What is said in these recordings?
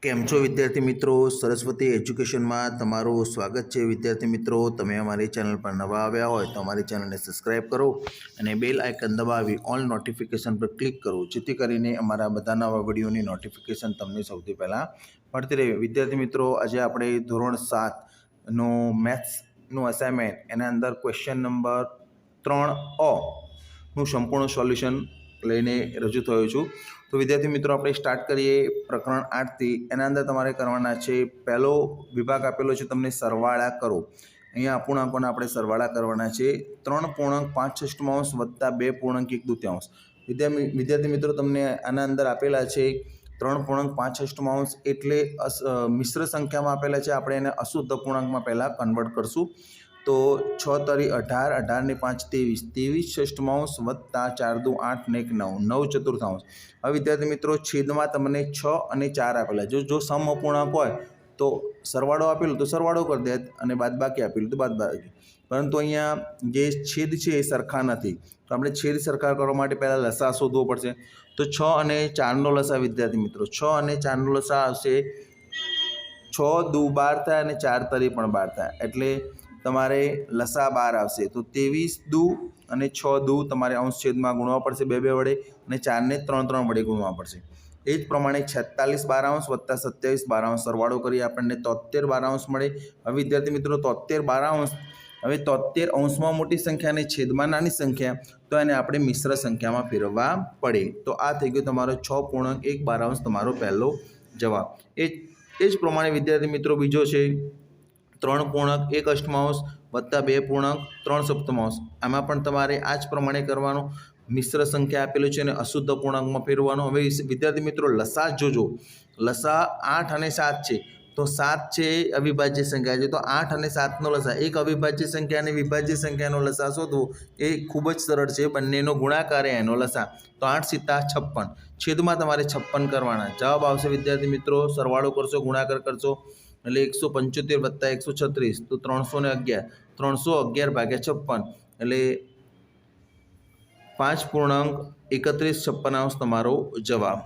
કેમ છો વિદ્યાર્થી મિત્રો? સરસ્વતી એજ્યુકેશનમાં તમારું સ્વાગત છે. વિદ્યાર્થી મિત્રો, તમે અમારી ચેનલ પર નવા આવ્યા હોય તો અમારી ચેનલને સબસ્ક્રાઈબ કરો અને બેલ આઇકન દબાવી ઓલ નોટિફિકેશન પર ક્લિક કરો, જેથી કરીને અમારા બધા નવા વિડીયોની નોટિફિકેશન તમને સૌથી પહેલાં મળતી રહે. વિદ્યાર્થી મિત્રો, આજે આપણે ધોરણ 7નું મેથ્સનું અસાઇનમેન્ટ એના અંદર ક્વેશ્ચન નંબર 3 નું સંપૂર્ણ સોલ્યુશન લઈને રજૂ થયો છું. તો વિદ્યાર્થી મિત્રો, આપણે સ્ટાર્ટ કરીએ પ્રકરણ 8થી. એના અંદર તમારે કરવાના છે, પહેલો વિભાગ આપેલો છે તમને સરવાળા કરો. અહીંયા અપૂર્ણાંકોના આપણે સરવાળા કરવાના છે. 3.5 વત્તા 2.1 વિદ્યાર્થી મિત્રો, તમને આના અંદર આપેલા છે 3.5 એટલે મિશ્ર સંખ્યામાં આપેલા છે. આપણે એને અશુદ્ધ અપૂર્ણાંકમાં પહેલાં કન્વર્ટ કરશું. તો 6 તરી 18, 18 ને 5 23, 23 વત્તા 4 દુ 8 ને 1 9, 9 ચતુર્થાંશ. હવે વિદ્યાર્થી મિત્રો, છેદમાં તમને 6 અને 4 આપેલા. જો સમ અપૂર્ણાંક હોય તો સરવાળો આપેલો તો સરવાળો કરી દે, અને બાદબાકી આપેલું તો બાદબાકી. પરંતુ અહીંયા જે છેદ છે એ સરખા નથી, તો આપણે છેદ સરખા કરવા માટે પહેલાં લસા શોધવો પડશે. તો 6 અને 4નો લસા વિદ્યાર્થી મિત્રો, 6 અને 4નો લસા આવશે 6 દુ 12 થાય અને 4 તરી પણ 12 થાય, એટલે તમારે લસા 12 આવશે. તો 23 દુ અને 6 દુ તમારે અંશ છેદમાં ગુણવા પડશે 2 વડે, અને 4ને 3 વડે ગુણવા પડશે. એ જ પ્રમાણે 46 12 વત્તા 27 12 સરવાળો કરી આપણને 73 12 મળે. હવે વિદ્યાર્થી મિત્રો, 73 12, હવે 73 અંશમાં મોટી સંખ્યા અને છેદમાં નાની સંખ્યા, તો એને આપણે મિશ્ર સંખ્યામાં ફેરવવા પડે. તો આ થઈ ગયો તમારો 6.1 તમારો પહેલો જવાબ. એ જ પ્રમાણે વિદ્યાર્થી મિત્રો, બીજો છે 3.1 વત્તા 2.3. આમાં પણ તમારે આ જ પ્રમાણે કરવાનું. મિશ્ર સંખ્યા આપેલું છે અને અશુદ્ધ અપૂર્ણાંકમાં ફેરવવાનું. હવે વિદ્યાર્થી મિત્રો, લસા જોજો. લસા 8 અને 7 છે, તો 7 છે અવિભાજ્ય સંખ્યા છે, તો 8 અને 7નો લસા, એક અવિભાજ્ય સંખ્યા અને વિભાજ્ય સંખ્યાનો લસા શોધવો એ ખૂબ જ સરળ છે. બંનેનો ગુણાકાર એનો લસા, તો 8 × 7 = 56. છેદમાં તમારે 56 કરવાના. જવાબ આવશે વિદ્યાર્થી મિત્રો, સરવાળો કરશો, ગુણાકાર કરશો એટલે 175 વત્તા 136, તો 311. 311 ભાગ્યા 56 એટલે 5.3156 તમારો જવાબ.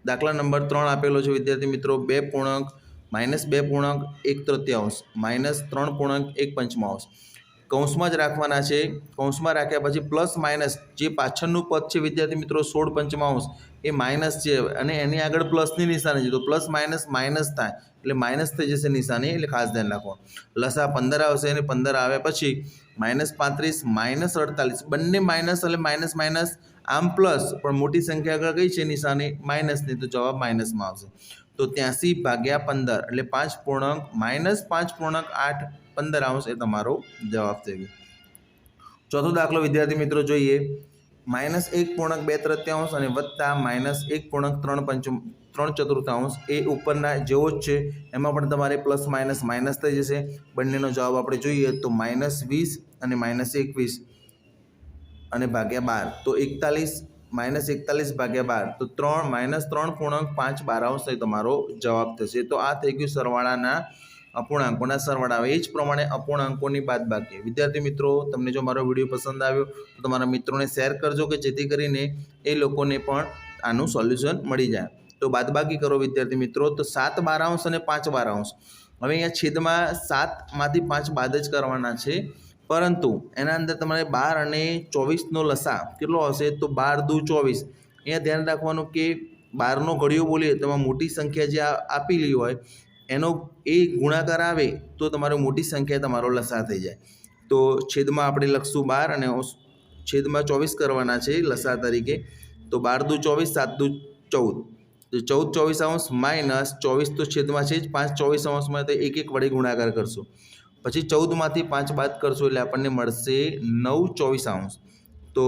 દાખલા નંબર 3 આપેલો છે વિદ્યાર્થી મિત્રો, 2.1 -3.1 કૌંસમાં જ રાખવાના છે. કૌંસમાં રાખ્યા પછી પ્લસ માઇનસ, જે પાછળનું પદ છે વિદ્યાર્થી મિત્રો 16 એ માઇનસ છે, અને એની આગળ પ્લસની નિશાની છે, તો પ્લસ માઇનસ માઇનસ થાય એટલે માઇનસ થઈ જશે નિશાની, એટલે ખાસ ધ્યાન રાખવાનું. લસા 15 આવશે, અને 15 આવ્યા પછી -35 -48, બંને માઇનસ એટલે માઇનસ માઇનસ, આમ પ્લસ, પણ મોટી સંખ્યા આગળ કઈ છે નિશાની? માઇનસની, તો જવાબ માઇનસમાં આવશે. તો 83 ભાગ્યા 15 એટલે 5.815 એ તમારો જવાબ થઈ ગયો. ચોથો દાખલો વિદ્યાર્થી મિત્રો જોઈએ, -1.2 અને વત્તા -1.3 એ ઉપરના જેવો જ છે. એમાં પણ તમારે પ્લસ માઇનસ માઇનસ થઈ જશે. બંનેનો જવાબ આપણે જોઈએ તો -20 અને -21 અને ભાગ્યા 12, તો 41 ભાગ્યા 12, તો 3.512 એ તમારો જવાબ થશે. તો આ થઈ ગયું સરવાળાના અપૂર્ણાંકોના સરવાળા. એ જ પ્રમાણે અપૂર્ણાંકોની બાદબાકી. વિદ્યાર્થી મિત્રો, તમને જો મારો વિડીયો પસંદ આવ્યો તો તમારા મિત્રોને શેર કરજો, કે જેથી કરીને એ લોકોને પણ આનું સોલ્યુશન મળી જાય. તો બાદબાકી કરો વિદ્યાર્થી મિત્રો, તો 7 12 અને 5 12. હવે અહીંયા છેદમાં 7માંથી 5 બાદ જ કરવાના છે, પરંતુ એના અંદર તમારે 12 અને 24નો લસા કેટલો આવશે? તો 12 દુ 24. અહીંયા ધ્યાન રાખવાનું કે 12નો ઘડિયો બોલીએ તો એમાં મોટી સંખ્યા જે આપેલી હોય એનો એ ગુણાકાર આવે તો તમારી મોટી સંખ્યા તમારો લસા થઈ જાય. તો છેદમાં આપણે લખશું 12 અને છેદમાં 24 કરવાના છે લસા તરીકે. તો 12 દુ 24, 7 દુ 14, તો 14 24 -24, તો છેદમાં છે જ 5 24 તો 1 1 વડે ગુણાકાર કરશો. પછી 14માંથી 5 બાદ કરશો એટલે આપણને મળશે 9 24. તો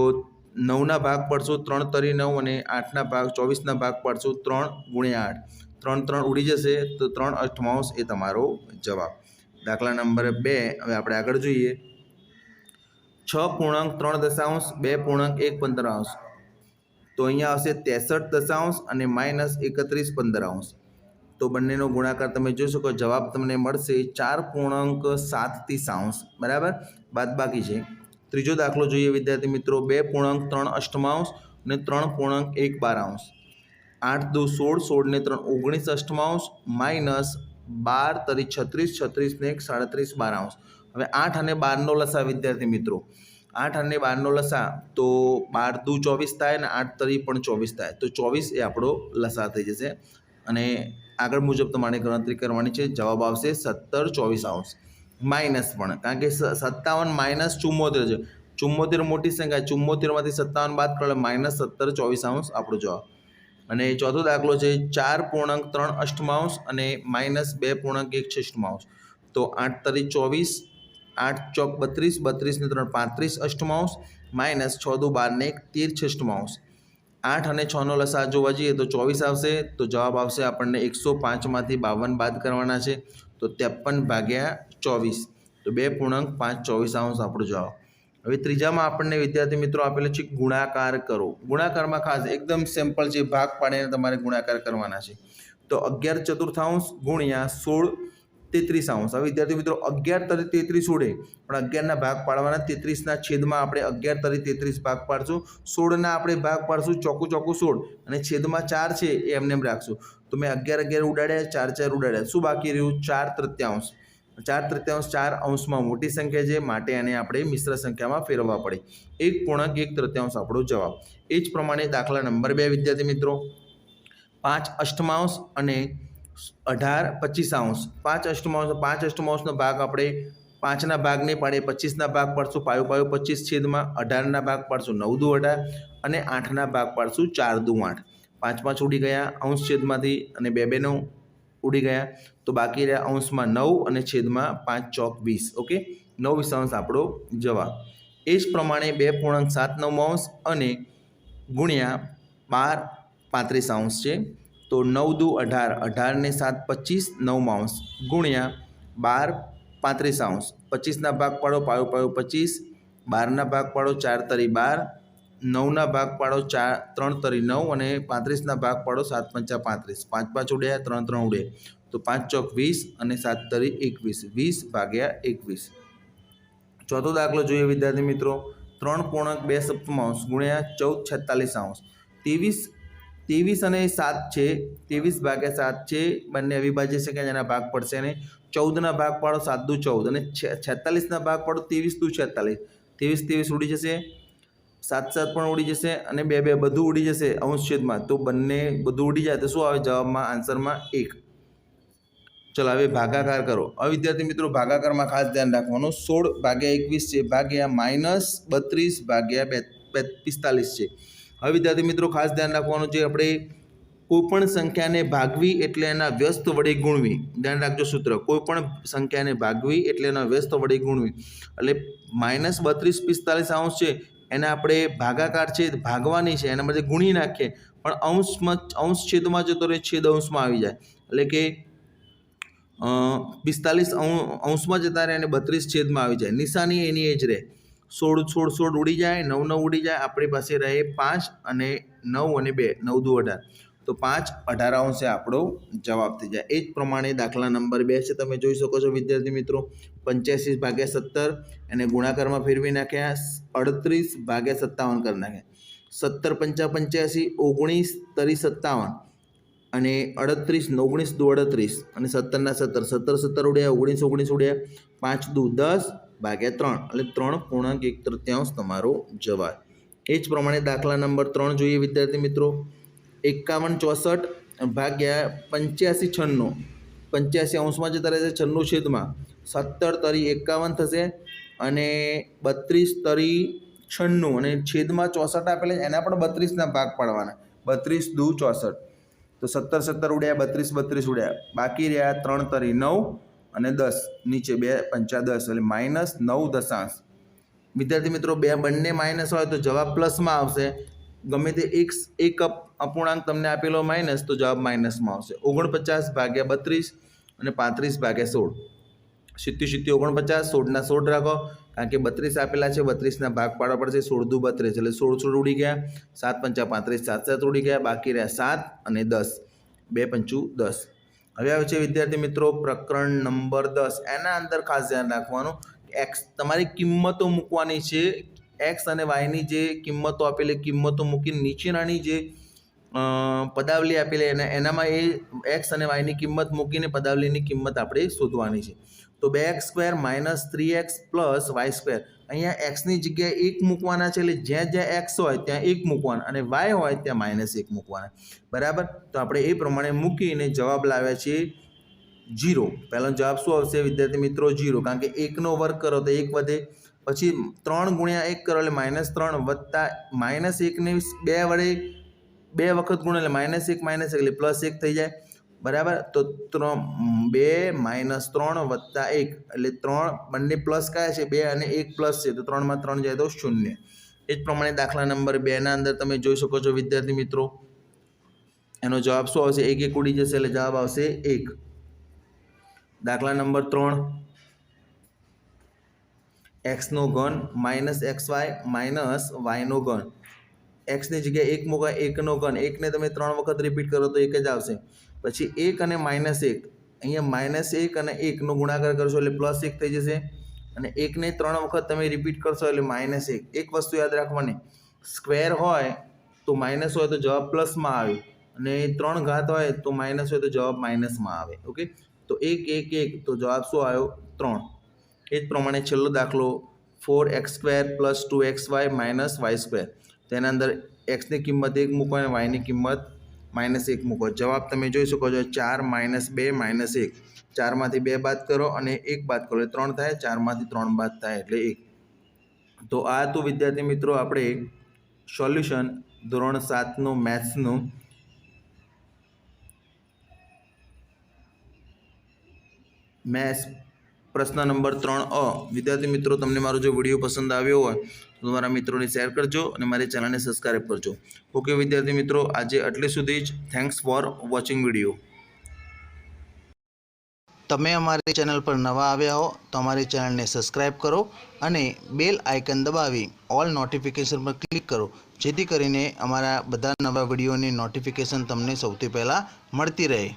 9ના ભાગ પડશો 3 તરી 9, અને 8ના ભાગ 24ના ભાગ પડશો 3 × 8, 3 ઉડી જશે, તો 3/8 એ તમારો જવાબ. દાખલા નંબર 2 હવે આપણે આગળ જોઈએ, 6.3 2.115. તો અહીંયા આવશે 63 અને -31 તો બંનેનો ગુણાકાર તમે જોઈ શકો, જવાબ તમને મળશે 4.7 બરાબર. બાદબાકી છે. ત્રીજો દાખલો જોઈએ વિદ્યાર્થી મિત્રો, 2.3 અને 3.1 12. 8 દુ 16, 16 ને 3 19 અષ્ટમાંશ માઇનસ 12 તરી 36, 36 ને 1 37 12 હવે 8 અને 12 નો લસા વિદ્યાર્થી મિત્રો 8 અને 12 નો લસા તો 12 દુ 24 થાય અને 8 તરી પણ 24 થાય તો 24 એ આપણો લસા થઈ જશે અને આગળ મુજબ તમારે ગણતરી કરવાની છે જવાબ આવશે 17 24 માઇનસ પણ કારણ કે 57 માઇનસ 74 છે 74 મોટી સંખ્યા 74 માંથી 57 બાદ કરે માઇનસ 17 24 આપણો જવાબ અને ચોથો દાખલો છે 4.3 અષ્ટમાંશ અને માઇનસ 2.1 છઠ્ઠમાંશ તો 8 તરી 24 8 ચોક 32 32 ને 3 35 અષ્ટમાંશ માઇનસ 6 દુ 12 ને 1 13 છઠ્ઠમાંશ 8 અને 6 નો લસા જોવા જઈએ તો 24 આવશે તો જવાબ આવશે આપણને 105 માંથી 52 બાદ કરવાના છે તો 53 ભાગ્યા 24 તો 2.5 24 આપણો જવાબ હવે ત્રીજામાં આપણને વિદ્યાર્થી મિત્રો આપેલો છે ગુણાકાર કરો ગુણાકારમાં ખાસ એકદમ સિમ્પલ છે ભાગ પાડીને તમારે ગુણાકાર કરવાના છે તો 11 ચતુર્થાંશ ગુણ્યા 16 33 હવે વિદ્યાર્થી મિત્રો 11 તરી 33 ઉડે પણ 11 ના ભાગ પાડવાના 33 ના છેદમાં આપણે 11 તરી 33 ભાગ પાડશું 16 ના આપણે ભાગ પાડશું ચોખ્ખું 16 અને છેદમાં 4 છે એ એમને એમ રાખશું તો મેં 11 ઉડાડ્યા 4 4 ઉડાડ્યા શું બાકી રહ્યું 4 તૃતીયાંશ 4 તૃતીયાંશ 4 અંશમાં મોટી સંખ્યા છે માટે આને આપણે મિશ્ર સંખ્યામાં ફેરવવા પડે 1.1 તૃતીયાંશ આપણો જવાબ એ જ પ્રમાણે દાખલા નંબર 2 વિદ્યાર્થી મિત્રો 5 અષ્ટમાંશ અને 18 25 5 અષ્ટમાંશનો ભાગ આપણે 5 ના ભાગ નહીં પાડીએ 25 ના ભાગ પાડશું 5 5 25 છેદમાં 18 ના ભાગ પાડશું 9 દુ 18 અને 8 ના ભાગ પાડશું 4 દુ 8 5 5 ઉડી ગયા અંશ છેદમાંથી અને 2 2 9 ઉડી ગયા તો બાકી રહ્યા અંશમાં 9 અને છેદમાં 5 ચોક 20 ઓકે 9 આપણો જવાબ એ જ પ્રમાણે 2.79 અને ગુણ્યા 12 35 છે તો 9 દુ 18 18 ને 7 25 9 ગુણ્યા 12 35 25 ના ભાગ પાડો 5 5 25 12 ના ભાગ પાડો 4 તરી 12 9 ના ભાગ પાડો 4 3 તરી 9 અને 35 ના ભાગ પાડો 7 5 35 5 5 ઉડ્યા 3 3 ઉડ્યા તો 5 ચોક 20 અને 7 તરી 21 20 ભાગ્યા 21 ચોથો દાખલો જોઈએ વિદ્યાર્થી મિત્રો 3.2 સપ્તમાંશ ગુણ્યા 14 46 23 અને 7 છે 23 ભાગ્યા 7 છે બંને અવિભાજ્ય છે કે જેના ભાગ પડશે અને 14 ના ભાગ પાડો 7 દુ 14 અને 46 ના ભાગ પાડો 23 દુ 46 23 ઉડી જશે 7 7 પણ ઉડી જશે અને 2 2 બધું ઉડી જશે અંશ છેદમાં તો બંને બધું ઉડી જાય તો શું આવે જવાબમાં આન્સરમાં 1 ચલો હવે ભાગાકાર કરો હવે વિદ્યાર્થી મિત્રો ભાગાકારમાં ખાસ ધ્યાન રાખવાનું 16 ભાગ્યા 21 છે ભાગ્યા માઇનસ 32 ભાગ્યા 45 છે હવે વિદ્યાર્થી મિત્રો ખાસ ધ્યાન રાખવાનું છે આપણે કોઈપણ સંખ્યાને ભાગવી એટલે એના વ્યસ્ત વડે ગુણવી ધ્યાન રાખજો સૂત્ર કોઈપણ સંખ્યાને ભાગવી એટલે એના વ્યસ્ત વડે ગુણવી એટલે માઇનસ 32 45 છે એને આપણે ભાગાકાર છે ભાગવાની છે એના માટે ગુણી નાખીએ પણ અંશ છેદમાં જતો રહે છેદ અંશમાં આવી જાય એટલે કે 45 અંશમાં જતા રહે અને 32 છેદમાં આવી જાય નિશાની એની એ જ રહે 16 ઉડી જાય 9 9 ઉડી જાય આપણી પાસે રહે 5 અને 9 અને 2 9 દુ 18 તો 5 18 આપણો જવાબ થઈ જાય એ જ પ્રમાણે દાખલા નંબર 2 છે તમે જોઈ શકો છો વિદ્યાર્થી મિત્રો 85 ભાગ્યા 17 એને ગુણાકારમાં ફેરવી નાખ્યા 38 ભાગ્યા 57 કરી નાખ્યા 17 5 85 19 તરી 57 અને 38 19 દુ 38 અને 17 ના 17 17 ઉડ્યા 19 ઉડ્યા 5 દુ 10 ભાગ્યા 3 એટલે 3.1 તૃતીયાંશ તમારો જવાબ એ જ પ્રમાણે દાખલા નંબર 3 જોઈએ વિદ્યાર્થી મિત્રો 51 64 ભાગ્યા 85 96 85 અંશમાં જતા રહેશે 96 છેદમાં 17 તરી 51 થશે અને 32 તરી 96 અને છેદમાં 64 આપેલા એના પણ 32 ના ભાગ પાડવાના 32 દુ 64 તો 17 17 ઉડ્યા 32 32 ઉડ્યા બાકી રહ્યા 3 તરી 9 અને 10 નીચે 2 5 10 એટલે માઇનસ 9 દશાંશ વિદ્યાર્થી મિત્રો બંને માઇનસ હોય તો જવાબ પ્લસમાં આવશે ગમે તે એક અપૂર્ણાંક તમને આપેલો માઇનસ તો જવાબ માઇનસમાં આવશે 49 ભાગ્યા 32 અને 35 ભાગ્યા 16 70 49 16 ના 16 રાખો કારણ કે 32 આપેલા છે 32 ના ભાગ પાડવા પડશે 16 દુ 32 એટલે 16 ઉડી ગયા 7 5 35 7 7 ઉડી ગયા બાકી રહ્યા 7 અને 10 2 5 10 હવે આવે છે વિદ્યાર્થી મિત્રો પ્રકરણ નંબર 10 એના અંદર ખાસ ધ્યાન રાખવાનું એક્સ તમારી કિંમતો મૂકવાની છે એક્સ અને વાયની જે કિંમતો આપેલી કિંમતો મૂકીને નીચેનાની જે પદાવલી આપેલી એનામાં એ એક્સ અને વાયની કિંમત મૂકીને પદાવલીની કિંમત આપણે શોધવાની છે. તો 2x² minus 3x plus y². અહીંયા એક્સની જગ્યાએ 1 મૂકવાના છે, એટલે જ્યાં જ્યાં એક્સ હોય ત્યાં 1 મૂકવાના અને વાય હોય ત્યાં -1 મૂકવાના. બરાબર. તો આપણે એ પ્રમાણે મૂકીને જવાબ લાવ્યા છીએ 0. પહેલો જવાબ શું આવશે વિદ્યાર્થી મિત્રો? 0, કારણ કે 1નો વર્ગ કરો તો 1 વધે, પછી 3 ગુણ્યા 1 કરો એટલે -3 વત્તા -1 ને 2 વડે 2 વખત ગુણો એટલે -1 એટલે +1 થઈ જાય. બરાબર. તો 2 - 3 વત્તા 1 એટલે 3 બંને પ્લસ કયા છે? 2 અને 1 પ્લસ છે, તો 3 માં 3 જાય તો 0. એ જ પ્રમાણે દાખલા નંબર 2 ના અંદર તમે જોઈ શકો છો વિદ્યાર્થી મિત્રો, એનો જવાબ શું આવશે? 1 1 ઉડી જશે એટલે જવાબ આવશે 1. દાખલા નંબર 3, x નો ઘન -xy માઇનસ y નો ઘન. x ની જગ્યાએ 1 મૂકો, 1 નો ઘન, 1 ને તમે 3 વખત રિપીટ કરો તો 1 જ આવશે. પછી 1 અને -1, અહીંયા -1 અને 1 નો ગુણાકાર કરશો એટલે +1 થઈ જશે, અને 1 ને 3 વખત તમે રિપીટ કરશો એટલે -1. એક વસ્તુ યાદ રાખવાની, સ્ક્વેર હોય તો માઇનસ હોય તો જવાબ પ્લસમાં આવે, અને 3 ઘાત હોય તો માઇનસ હોય તો જવાબ માઇનસમાં આવે. ઓકે, તો 1 1 1, તો જવાબ શું આવ્યો? 3. એ જ પ્રમાણે છેલ્લો દાખલો 4x² + 2xy - y². તેના અંદર એક્સની કિંમત 1 મૂકો અને વાયની કિંમત -1 મૂકો. જવાબ તમે જોઈ શકો છો 4 - 2 - 1. 4 માંથી 2 બાદ કરો અને 1 બાદ કરો એટલે 3 થાય, 4 માંથી 3 બાદ થાય એટલે 1. તો આ તો વિદ્યાર્થી મિત્રો આપણે સોલ્યુશન ધોરણ 7નું મેથ્સનું મેથ્સ પ્રશ્ન નંબર 3A. વિદ્યાર્થી મિત્રો, તમને મારો જો વિડીયો પસંદ આવ્યો હોય તો તમારા મિત્રોને શેર કરજો અને મારી ચેનલને સબસ્ક્રાઈબ કરજો. ઓકે વિદ્યાર્થી મિત્રો, આજે આટલી સુધી જ. Thanks for watching video. તમે અમારી ચેનલ પર નવા આવ્યા હો તો અમારી ચેનલને સબસ્ક્રાઈબ કરો અને બેલ આઇકન દબાવી ઓલ નોટિફિકેશન પર ક્લિક કરો, જેથી કરીને અમારા બધા નવા વિડીયોની નોટિફિકેશન તમને સૌથી પહેલાં મળતી રહે.